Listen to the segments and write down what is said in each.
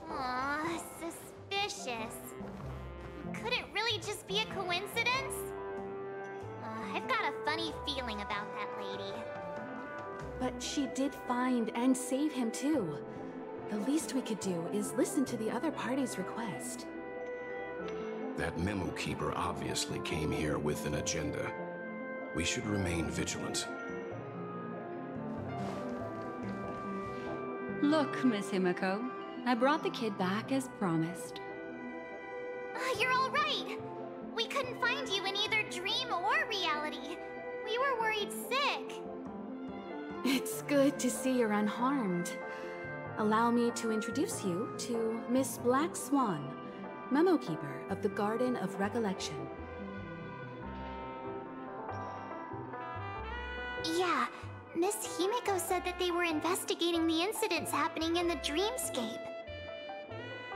Aw, suspicious. Could it really just be a coincidence? I've got a funny feeling about that lady. But she did find and save him too. The least we could do is listen to the other party's request. That memo keeper obviously came here with an agenda. We should remain vigilant. Look, Miss Himiko, I brought the kid back as promised. You're all right. We couldn't find you in either dream or reality. We were worried sick. It's good to see you're unharmed. Allow me to introduce you to Miss Black Swan, Memo Keeper of the Garden of Recollection. Yeah, Miss Himiko said that they were investigating the incidents happening in the dreamscape.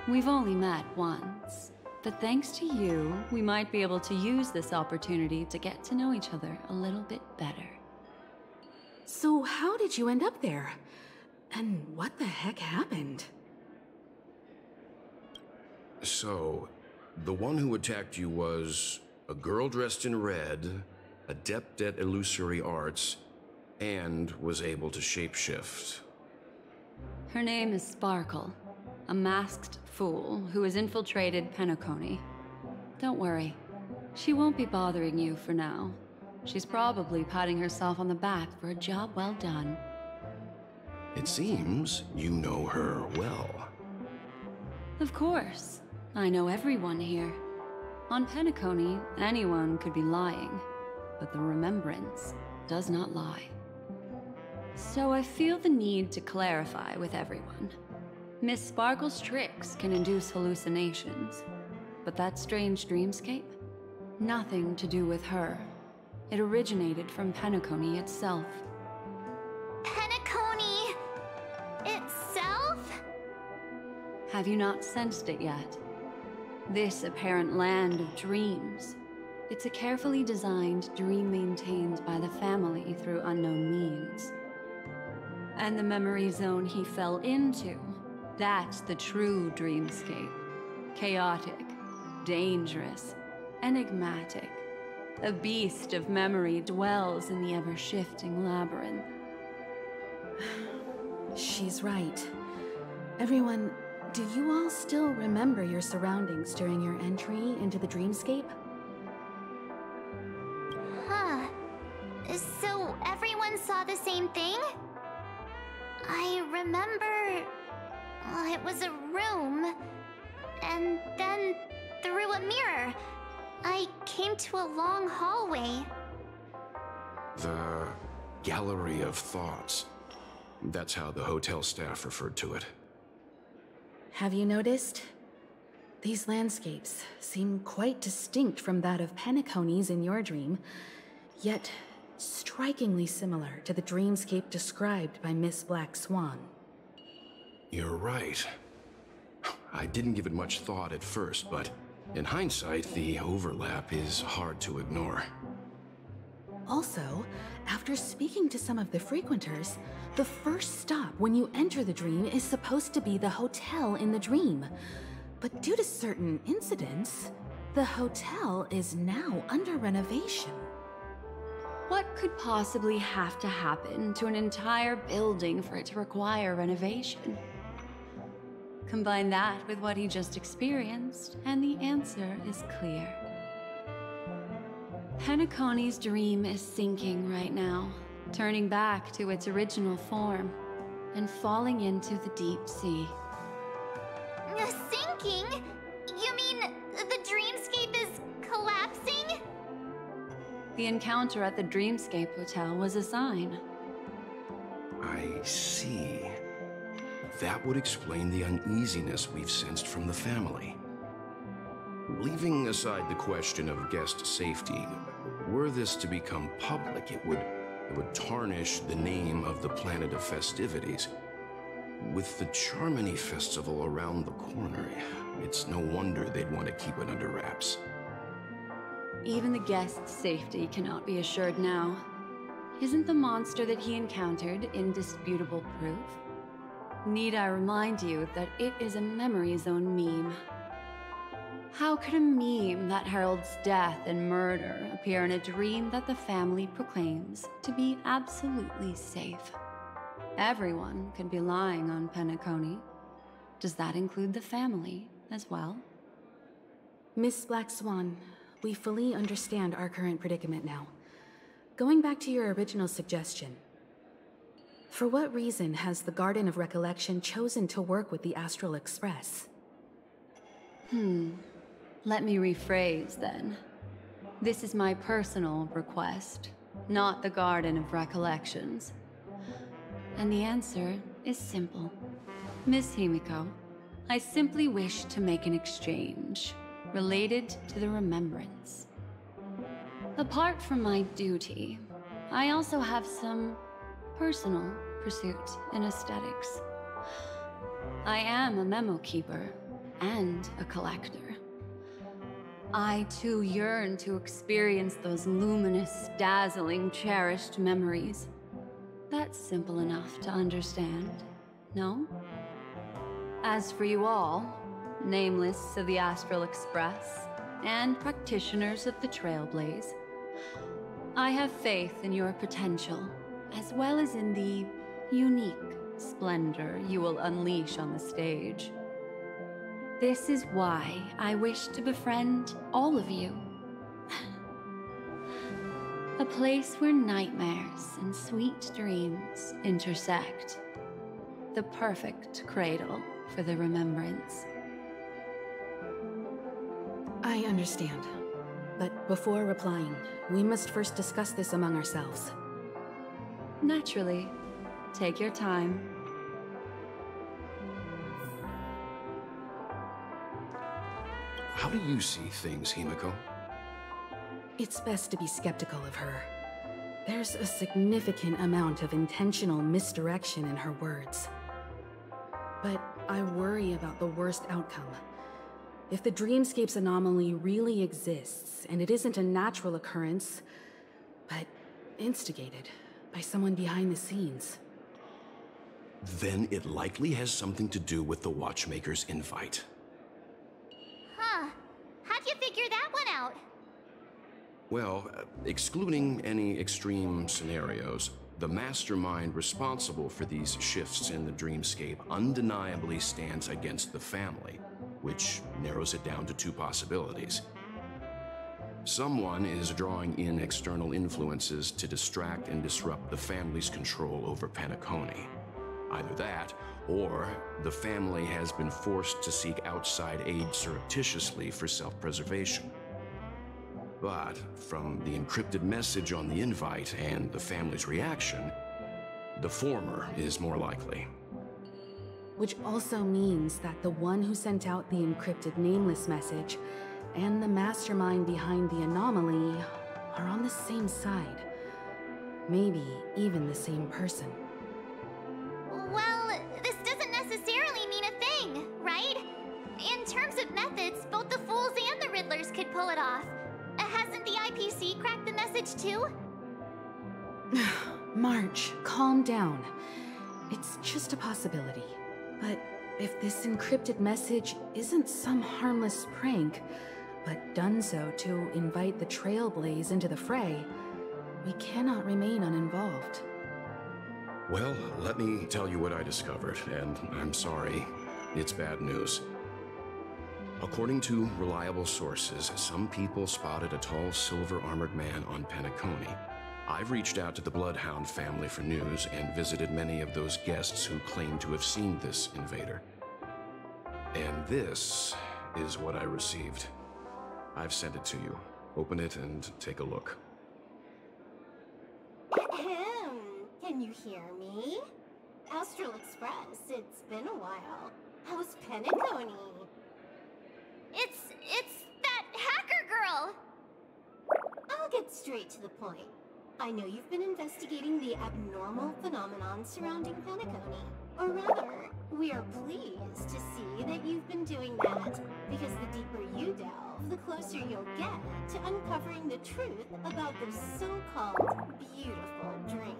We've only met once, but thanks to you, we might be able to use this opportunity to get to know each other a little bit better. So how did you end up there? And what the heck happened? So, the one who attacked you was a girl dressed in red, adept at illusory arts, and was able to shapeshift. Her name is Sparkle, a masked fool who has infiltrated Penacony. Don't worry, she won't be bothering you for now. She's probably patting herself on the back for a job well done. It seems you know her well. Of course. I know everyone here. On Penacony, anyone could be lying, but the remembrance does not lie. So I feel the need to clarify with everyone. Miss Sparkle's tricks can induce hallucinations, but that strange dreamscape? Nothing to do with her. It originated from Penacony itself. Penacony itself? Have you not sensed it yet? This apparent land of dreams. It's a carefully designed dream maintained by the family through unknown means. And the memory zone he fell into, that's the true dreamscape. Chaotic, dangerous, enigmatic. A beast of memory dwells in the ever-shifting labyrinth. She's right. Everyone, do you all still remember your surroundings during your entry into the dreamscape? Huh. So everyone saw the same thing? I remember... it was a room. And then, through a mirror, I came to a long hallway. The Gallery of Thoughts. That's how the hotel staff referred to it. Have you noticed? These landscapes seem quite distinct from that of Penacony's in your dream, yet strikingly similar to the dreamscape described by Miss Black Swan. You're right. I didn't give it much thought at first, but in hindsight, the overlap is hard to ignore. Also, after speaking to some of the frequenters, the first stop when you enter the dream is supposed to be the hotel in the dream. But due to certain incidents, the hotel is now under renovation. What could possibly have to happen to an entire building for it to require renovation? Combine that with what he just experienced, and the answer is clear. Penacony's dream is sinking right now, turning back to its original form, and falling into the deep sea. Sinking? You mean the dreamscape is collapsing? The encounter at the Dreamscape Hotel was a sign. I see. That would explain the uneasiness we've sensed from the family. Leaving aside the question of guest safety, were this to become public, it would tarnish the name of the planet of festivities. With the Charmony Festival around the corner, it's no wonder they'd want to keep it under wraps. Even the guest's safety cannot be assured now. Isn't the monster that he encountered indisputable proof? Need I remind you that it is a memory zone meme? How could a meme that heralds death and murder appear in a dream that the family proclaims to be absolutely safe? Everyone could be lying on Penacony. Does that include the family as well? Miss Black Swan, we fully understand our current predicament now. Going back to your original suggestion, for what reason has the Garden of Recollection chosen to work with the Astral Express? Let me rephrase then. This is my personal request, not the Garden of Recollections. And the answer is simple. Miss Himiko, I simply wish to make an exchange related to the remembrance. Apart from my duty, I also have some personal pursuit in aesthetics. I am a memo keeper and a collector. I too yearn to experience those luminous, dazzling, cherished memories. That's simple enough to understand, no? As for you all, nameless of the Astral Express and practitioners of the Trailblaze, I have faith in your potential, as well as in the unique splendor you will unleash on the stage. This is why I wish to befriend all of you. A place where nightmares and sweet dreams intersect. The perfect cradle for the remembrance. I understand. But before replying, we must first discuss this among ourselves. Naturally. Take your time. How do you see things, Himiko? It's best to be skeptical of her. There's a significant amount of intentional misdirection in her words. But I worry about the worst outcome. If the dreamscape's anomaly really exists, and it isn't a natural occurrence, but instigated by someone behind the scenes, then it likely has something to do with the Watchmaker's invite. Huh. How'd you figure that one out? Well, excluding any extreme scenarios, the mastermind responsible for these shifts in the dreamscape undeniably stands against the family, which narrows it down to two possibilities. Someone is drawing in external influences to distract and disrupt the family's control over Penacony. Either that, or the family has been forced to seek outside aid surreptitiously for self-preservation. But from the encrypted message on the invite and the family's reaction, the former is more likely. which also means that the one who sent out the encrypted nameless message and the mastermind behind the anomaly are on the same side. Maybe even the same person. Well, this doesn't necessarily mean a thing, right? In terms of methods, both the Fools and the Riddlers could pull it off. Hasn't the IPC cracked the message too? March, calm down. It's just a possibility. But if this encrypted message isn't some harmless prank, but done so to invite the Trailblaze into the fray, we cannot remain uninvolved. Well, let me tell you what I discovered, and I'm sorry, it's bad news. According to reliable sources, some people spotted a tall silver-armored man on Penacony. I've reached out to the Bloodhound family for news and visited many of those guests who claim to have seen this invader. And this is what I received. I've sent it to you. Open it and take a look. Ahem. Can you hear me? Astral Express, it's been a while. How's Penacony? It's that hacker girl! I'll get straight to the point. I know you've been investigating the abnormal phenomenon surrounding Penacony. Or rather, we are pleased to see that you've been doing that, because the deeper you delve, the closer you'll get to uncovering the truth about this so-called beautiful dream.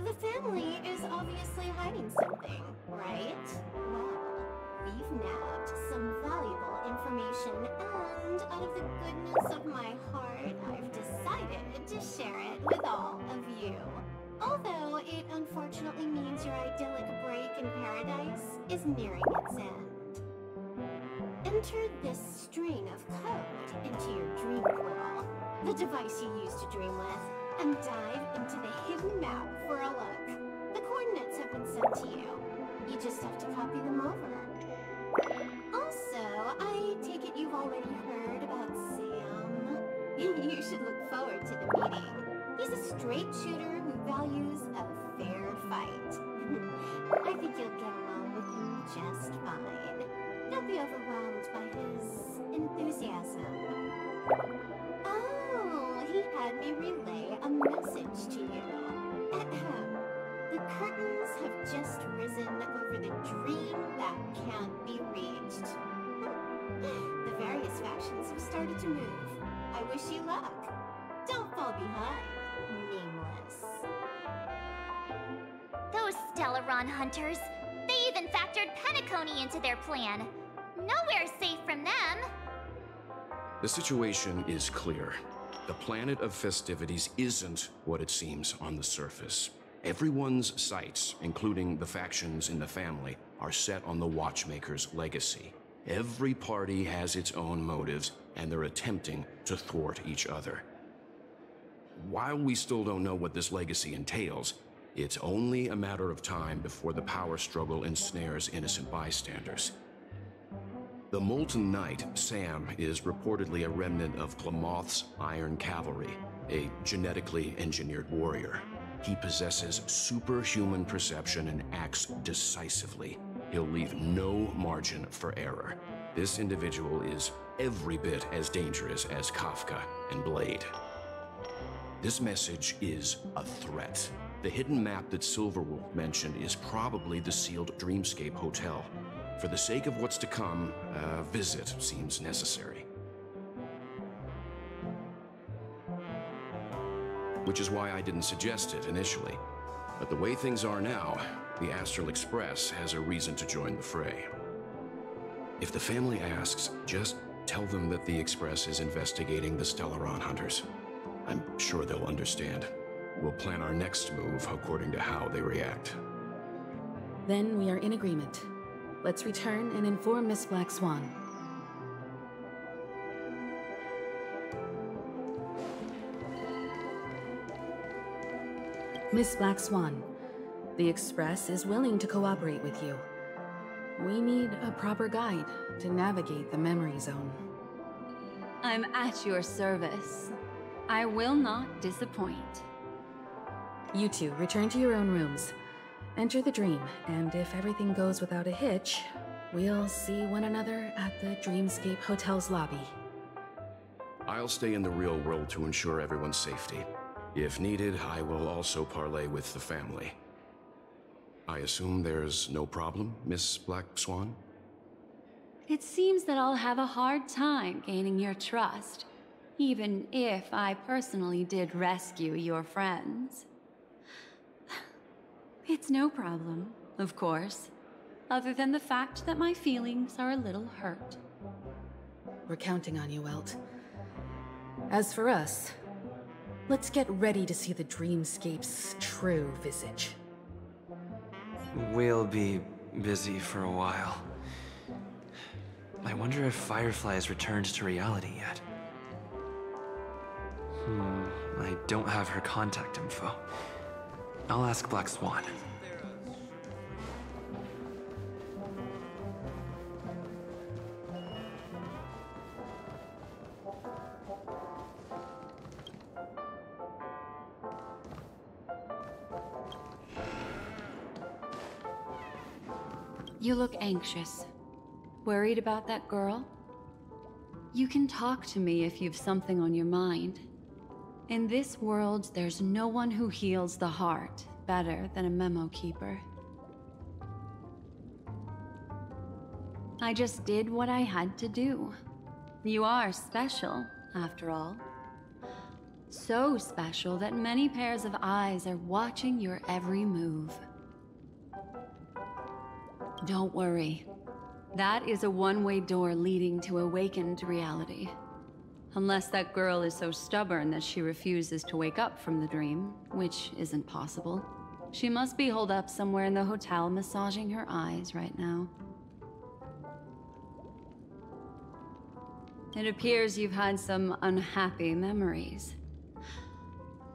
The family is obviously probably hiding something, right? Well, we've nabbed some valuable information, and out of the goodness of my heart, I've decided to share it with all of you. Although it unfortunately means your idyllic break in paradise is nearing its end. Enter this string of code into your dream portal, the device you use to dream with, and dive into the hidden map for a look. The coordinates have been sent to you. You just have to copy them over. Also, I take it you've already heard about Sam. You should look forward to the meeting. He's a straight shooter who values a fair fight. I think you'll get along with him just fine. Don't be overwhelmed by his enthusiasm. Oh, he had me relay a message to you. Ahem. The curtains have just risen over the dream that can't be reached. The various factions have started to move. I wish you luck. Don't fall behind, nameless. Those Stellaron hunters, they even factored Penacony into their plan. Nowhere's safe from them. The situation is clear. The planet of festivities isn't what it seems on the surface. Everyone's sights, including the factions in the family, are set on the Watchmaker's legacy. Every party has its own motives, and they're attempting to thwart each other. While we still don't know what this legacy entails, it's only a matter of time before the power struggle ensnares innocent bystanders. The Molten Knight, Sam, is reportedly a remnant of Glamoth's Iron Cavalry, a genetically engineered warrior. He possesses superhuman perception and acts decisively. He'll leave no margin for error. This individual is every bit as dangerous as Kafka and Blade. This message is a threat. The hidden map that Silverwolf mentioned is probably the sealed Dreamscape Hotel. For the sake of what's to come, a visit seems necessary. Which is why I didn't suggest it initially. But the way things are now, the Astral Express has a reason to join the fray. If the family asks, just tell them that the Express is investigating the Stellaron hunters. I'm sure they'll understand. We'll plan our next move according to how they react. Then we are in agreement. Let's return and inform Miss Black Swan. Miss Black Swan, the Express is willing to cooperate with you. We need a proper guide to navigate the memory zone. I'm at your service. I will not disappoint. You two return to your own rooms. Enter the dream, and if everything goes without a hitch, we'll see one another at the Dreamscape Hotel's lobby. I'll stay in the real world to ensure everyone's safety. If needed, I will also parley with the family. I assume there's no problem, Miss Black Swan? It seems that I'll have a hard time gaining your trust, even if I personally did rescue your friends. It's no problem, of course, other than the fact that my feelings are a little hurt. We're counting on you, Welt. As for us, let's get ready to see the Dreamscape's true visage. We'll be busy for a while. I wonder if Firefly has returned to reality yet. I don't have her contact info. I'll ask Black Swan. You look anxious. Worried about that girl? You can talk to me if you've something on your mind. In this world, there's no one who heals the heart better than a memo keeper. I just did what I had to do. You are special, after all. So special that many pairs of eyes are watching your every move. Don't worry. That is a one-way door leading to awakened reality. Unless that girl is so stubborn that she refuses to wake up from the dream, which isn't possible. She must be holed up somewhere in the hotel massaging her eyes right now. It appears you've had some unhappy memories.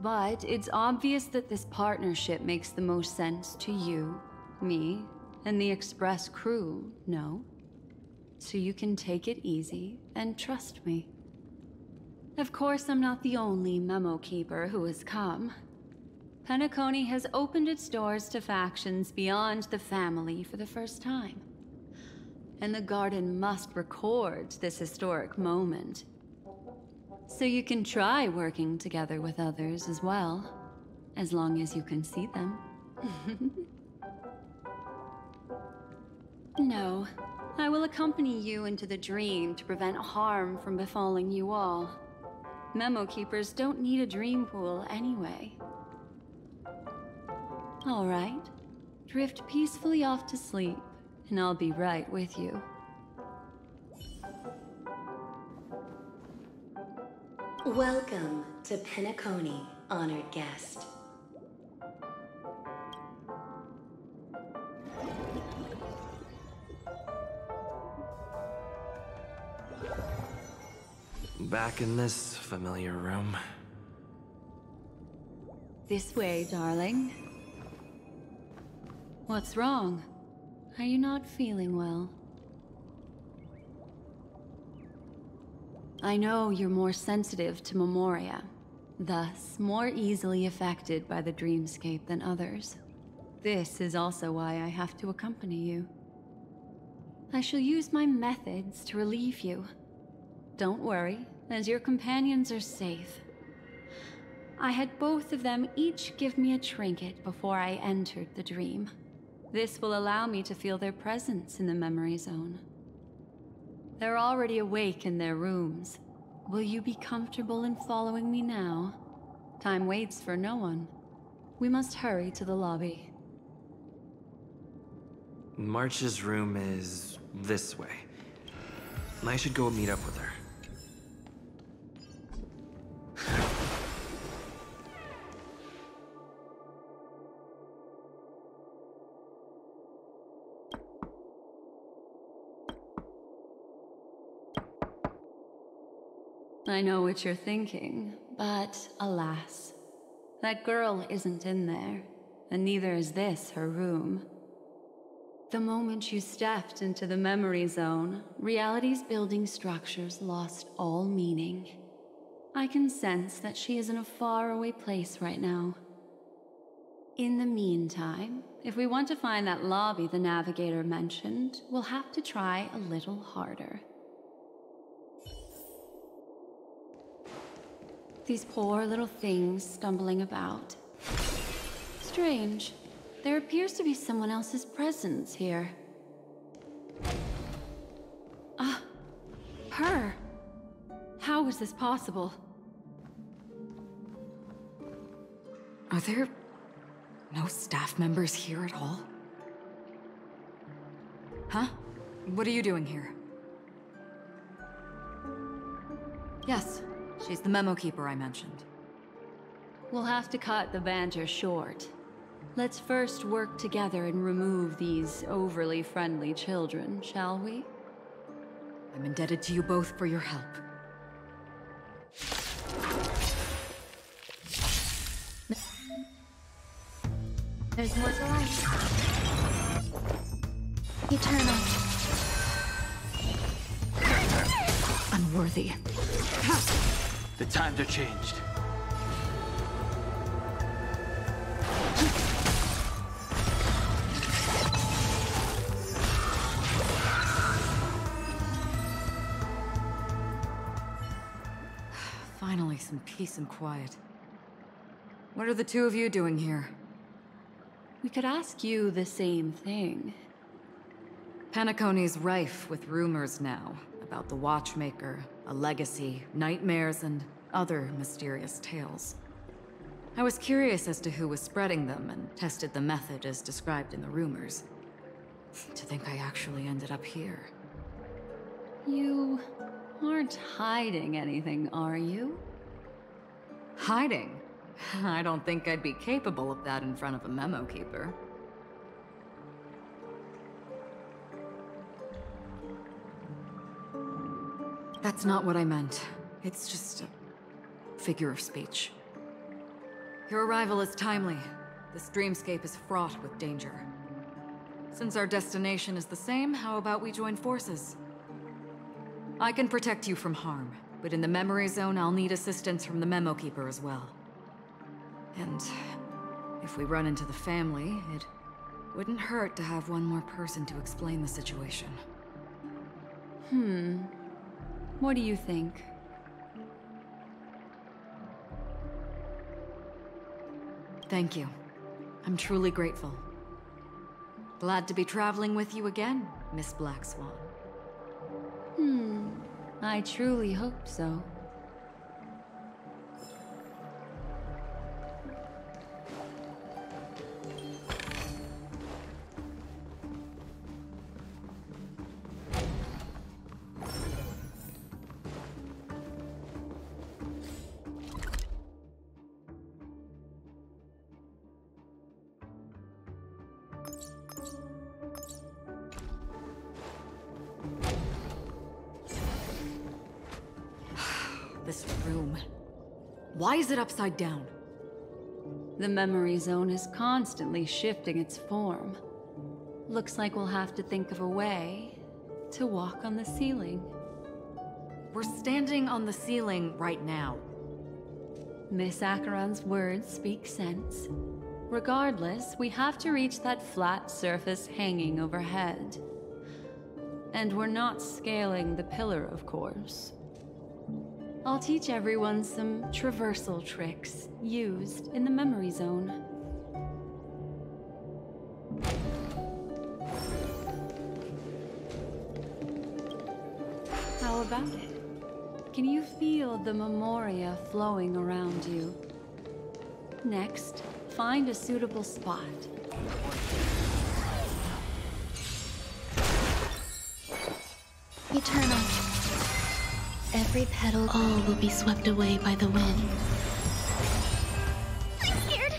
But it's obvious that this partnership makes the most sense to you, me, and the Express crew, no? So you can take it easy and trust me. Of course, I'm not the only memo keeper who has come. Penacony has opened its doors to factions beyond the family for the first time. And the Garden must record this historic moment. So you can try working together with others as well, as long as you can see them. No, I will accompany you into the dream to prevent harm from befalling you all. Memo keepers don't need a dream pool anyway. All right, drift peacefully off to sleep, and I'll be right with you. Welcome to Penacony, honored guest. Back in this familiar room. This way, darling. What's wrong? Are you not feeling well? I know you're more sensitive to memoria, thus more easily affected by the dreamscape than others. This is also why I have to accompany you. I shall use my methods to relieve you. Don't worry, as your companions are safe. I had both of them each give me a trinket before I entered the dream. This will allow me to feel their presence in the memory zone. They're already awake in their rooms. Will you be comfortable in following me now? Time waits for no one. We must hurry to the lobby. March's room is this way. I should go meet up with her. I know what you're thinking, but alas, that girl isn't in there, and neither is this her room. The moment you stepped into the memory zone, reality's building structures lost all meaning. I can sense that she is in a faraway place right now. In the meantime, if we want to find that lobby the navigator mentioned, we'll have to try a little harder. These poor little things stumbling about. Strange. There appears to be someone else's presence here. Her! How is this possible? Are there no staff members here at all? Huh? What are you doing here? Yes, she's the memo keeper I mentioned. We'll have to cut the banter short. Let's first work together and remove these overly friendly children, shall we? I'm indebted to you both for your help. There's more to life. Eternal. Unworthy. The times are changed. Finally, some peace and quiet. What are the two of you doing here? We could ask you the same thing. Penacony's rife with rumors now about the Watchmaker, a legacy, nightmares, and other mysterious tales. I was curious as to who was spreading them and tested the method as described in the rumors. To think I actually ended up here. You aren't hiding anything, are you? Hiding? I don't think I'd be capable of that in front of a memo keeper. That's not what I meant. It's just a figure of speech. Your arrival is timely. This dreamscape is fraught with danger. Since our destination is the same, how about we join forces? I can protect you from harm, but in the memory zone, I'll need assistance from the memo keeper as well. And if we run into the family, it wouldn't hurt to have one more person to explain the situation. What do you think? Thank you. I'm truly grateful. Glad to be traveling with you again, Miss Black Swan. I truly hope so. This room. Why is it upside down? The memory zone is constantly shifting its form. Looks like we'll have to think of a way to walk on the ceiling. We're standing on the ceiling right now. Miss Acheron's words speak sense. Regardless, we have to reach that flat surface hanging overhead. And we're not scaling the pillar, of course. I'll teach everyone some traversal tricks used in the memory zone. How about it? Can you feel the memoria flowing around you? Next, find a suitable spot. Eternal. Every petal, all will be swept away by the wind. I'm scared!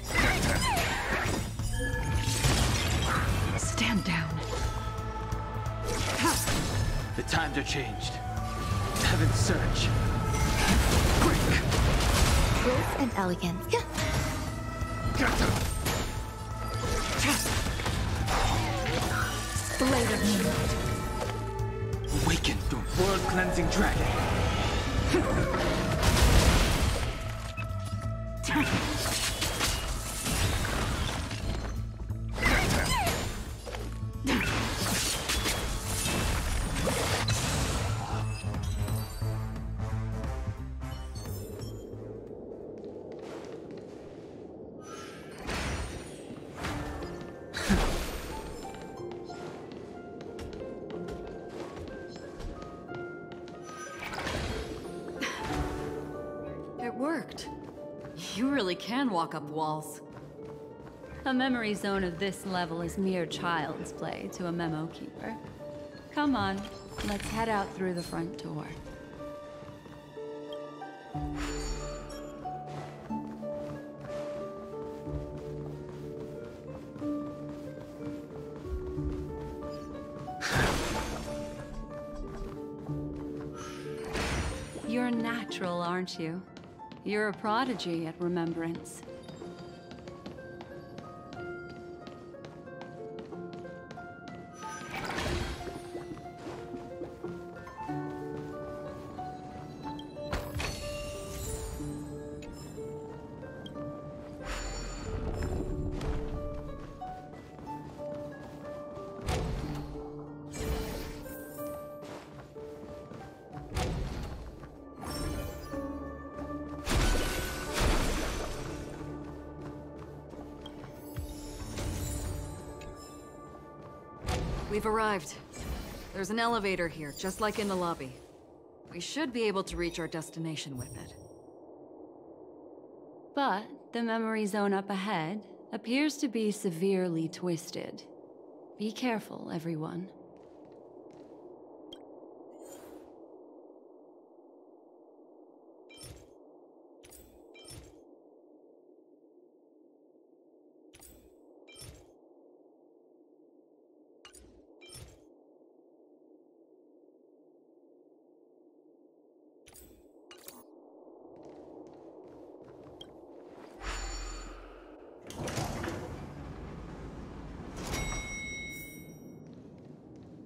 Stand down. The times are changed. Heaven's surge. Grace and elegance. Blade of moonlight. Awaken the world-cleansing dragon. It worked. You really can walk up walls. A memory zone of this level is mere child's play to a memo keeper. Come on, let's head out through the front door. You're natural, aren't you? You're a prodigy at remembrance. We've arrived. There's an elevator here, just like in the lobby. We should be able to reach our destination with it. But the memory zone up ahead appears to be severely twisted. Be careful, everyone.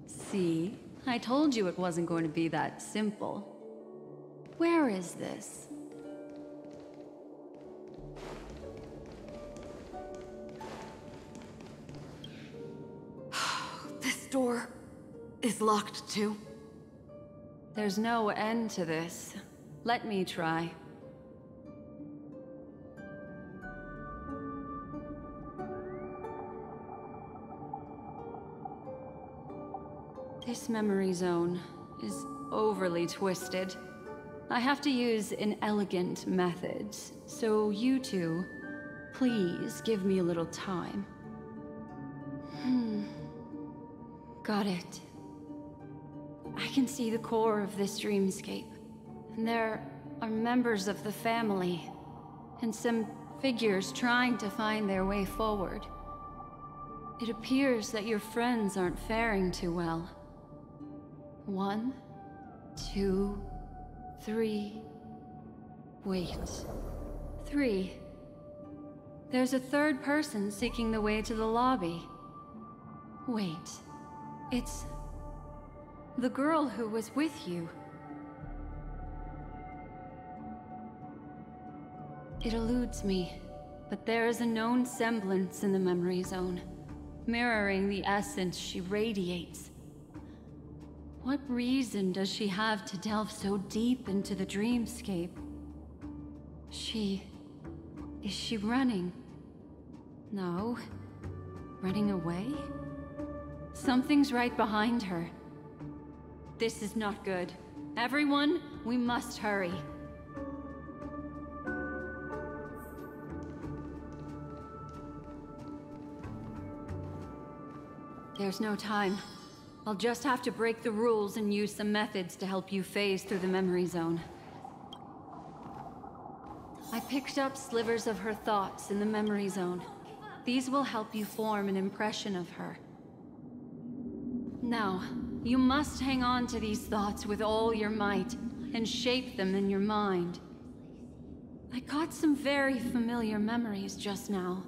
See? I told you it wasn't going to be that simple. Where is this? This door is locked too. There's no end to this. Let me try. This memory zone is overly twisted. I have to use an elegant method, so you two, please give me a little time. Got it. I can see the core of this dreamscape, and there are members of the family, and some figures trying to find their way forward. It appears that your friends aren't faring too well. 1, 2, 3. Wait. 3. There's a third person seeking the way to the lobby. Wait. It's the girl who was with you. It eludes me, but there is a known semblance in the memory zone, mirroring the essence she radiates. What reason does she have to delve so deep into the dreamscape? Is she running? No. Running away? Something's right behind her. This is not good. Everyone, we must hurry. There's no time. I'll just have to break the rules and use some methods to help you phase through the memory zone. I picked up slivers of her thoughts in the memory zone. These will help you form an impression of her. Now, you must hang on to these thoughts with all your might and shape them in your mind. I caught some very familiar memories just now.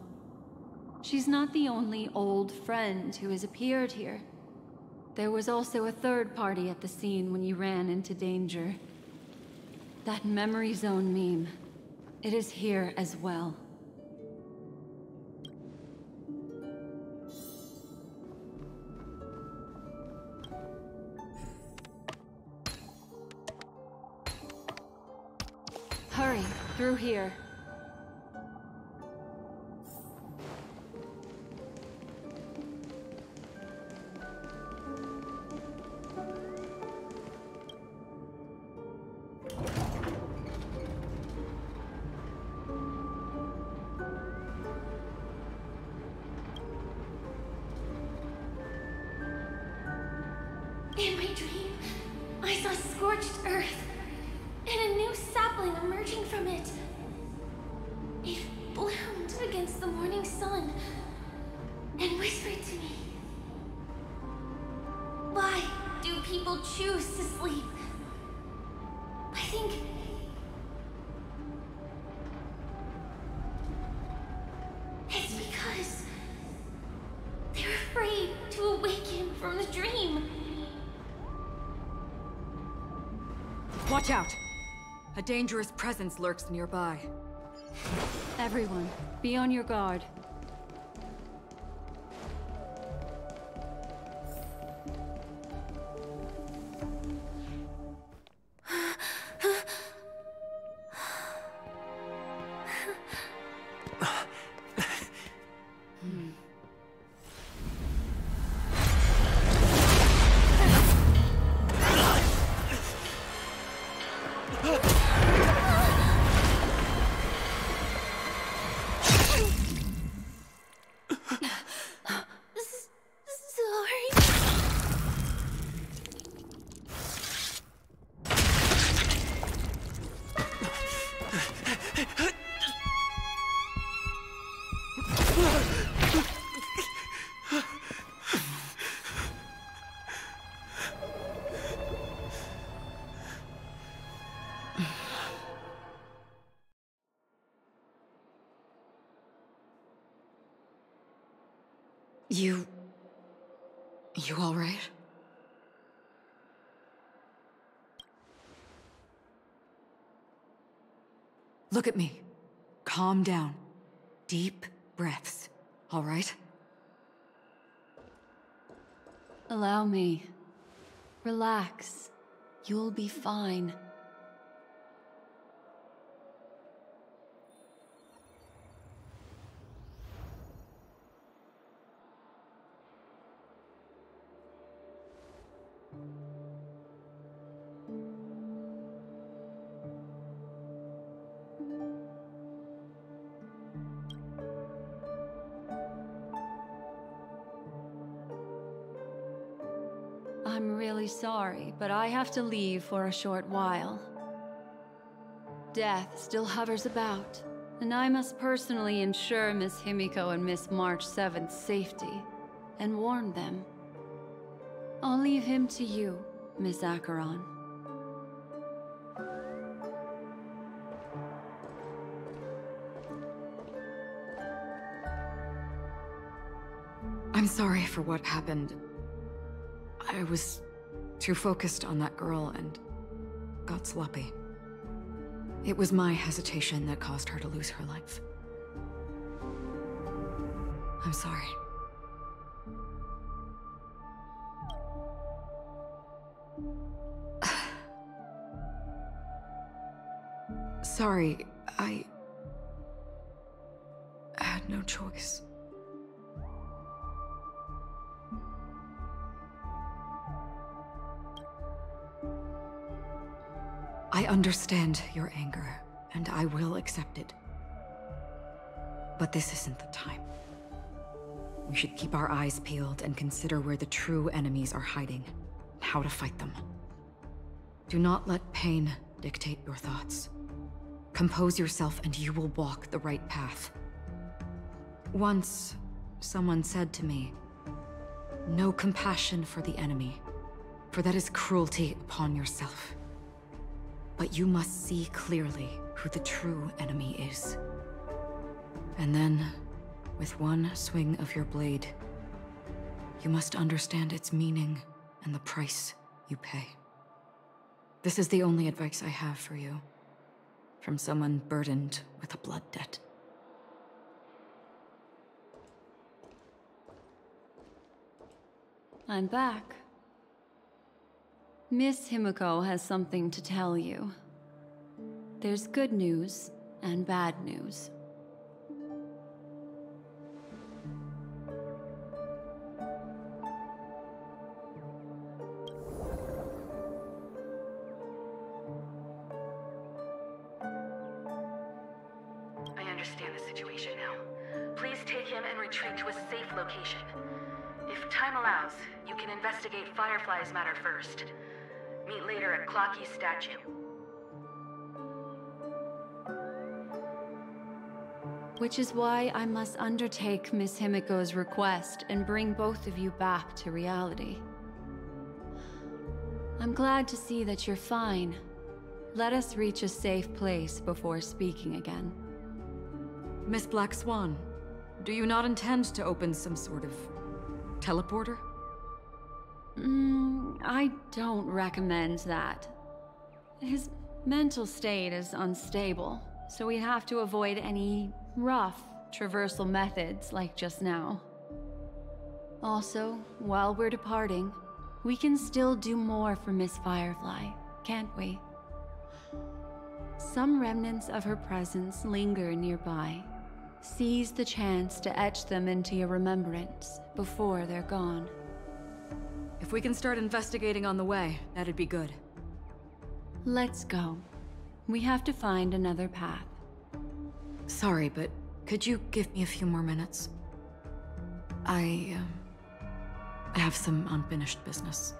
She's not the only old friend who has appeared here. There was also a third party at the scene when you ran into danger. That memory zone meme, it is here as well. Hurry, through here. In my dream, I saw scorched earth, and a new sapling emerging from it. It bloomed against the morning sun, and whispered to me, "Why do people choose to sleep? I think it's because they're afraid to awaken from the dream." Watch out! A dangerous presence lurks nearby. Everyone, be on your guard. You all right? Look at me. Calm down. Deep breaths, all right? Allow me. Relax. You'll be fine. I'm really sorry, but I have to leave for a short while. Death still hovers about, and I must personally ensure Miss Himiko and Miss March 7th's safety, and warn them. I'll leave him to you, Miss Acheron. I'm sorry for what happened. I was too focused on that girl and got sloppy. It was my hesitation that caused her to lose her life. I'm sorry. Sorry, I had no choice. I understand your anger, and I will accept it. But this isn't the time. We should keep our eyes peeled and consider where the true enemies are hiding, and how to fight them. Do not let pain dictate your thoughts. Compose yourself and you will walk the right path. Once, someone said to me, "No compassion for the enemy, for that is cruelty upon yourself. But you must see clearly who the true enemy is. And then, with one swing of your blade, you must understand its meaning and the price you pay." This is the only advice I have for you, from someone burdened with a blood debt. I'm back. Miss Himiko has something to tell you. There's good news and bad news. I understand the situation now. Please take him and retreat to a safe location. If time allows, you can investigate Firefly's matter first. Meet later at Clocky's statue. Which is why I must undertake Miss Himiko's request and bring both of you back to reality. I'm glad to see that you're fine. Let us reach a safe place before speaking again. Miss Black Swan, do you not intend to open some sort of teleporter? I don't recommend that. His mental state is unstable, so we'd have to avoid any rough traversal methods like just now. Also, while we're departing, we can still do more for Miss Firefly, can't we? Some remnants of her presence linger nearby. Seize the chance to etch them into your remembrance before they're gone. If we can start investigating on the way, that'd be good. Let's go. We have to find another path. Sorry, but could you give me a few more minutes? I have some unfinished business.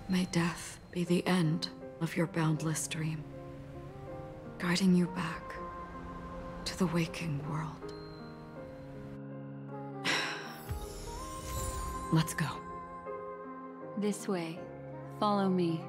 May death be the end of your boundless dream, guiding you back to the waking world. Let's go. This way. Follow me.